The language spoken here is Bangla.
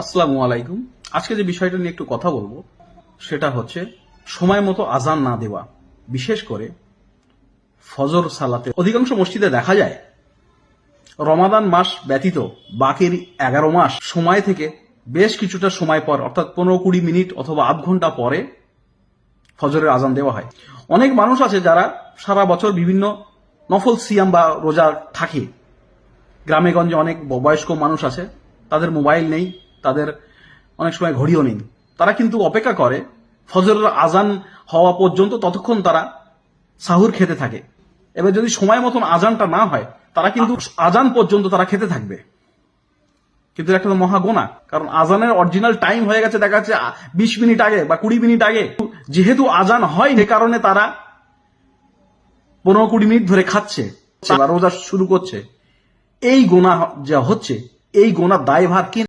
আসসালামু আলাইকুম। আজকে যে বিষয়টা নিয়ে একটু কথা বলবো সেটা হচ্ছে সময় মতো আজান না দেওয়া। বিশেষ করে ফজর সালাতে অধিকাংশ মসজিদে দেখা যায় রমাদান মাস ব্যতীত বাকির 11 মাস সময় থেকে বেশ কিছুটা সময় পর অর্থাৎ 15-20 মিনিট অথবা আধ ঘন্টা পরে ফজরের আজান দেওয়া হয়। অনেক মানুষ আছে যারা সারা বছর বিভিন্ন নফল সিয়াম বা রোজা থাকে। গ্রামে গঞ্জে অনেক বয়স্ক মানুষ আছে, তাদের মোবাইল নেই, তাদের অনেক সময় ঘড়িও নেই। তারা কিন্তু অপেক্ষা করে ফজরের আজান হওয়া পর্যন্ত, ততক্ষণ তারা সাহুর খেতে থাকে। এবার যদি সময় মতন আজানটা না হয়, তারা কিন্তু আজান পর্যন্ত তারা খেতে থাকবে, কিন্তু একটা তো মহা গোনা। কারণ আজানের অরিজিনাল টাইম হয়ে গেছে দেখা যাচ্ছে 20 মিনিট আগে বা 20 মিনিট আগে। যেহেতু আজান হয় সে কারণে তারা 15-20 মিনিট ধরে খাচ্ছে বা রোজা শুরু করছে। এই গোনা যা হচ্ছে, এই গোনার দায়ভার কে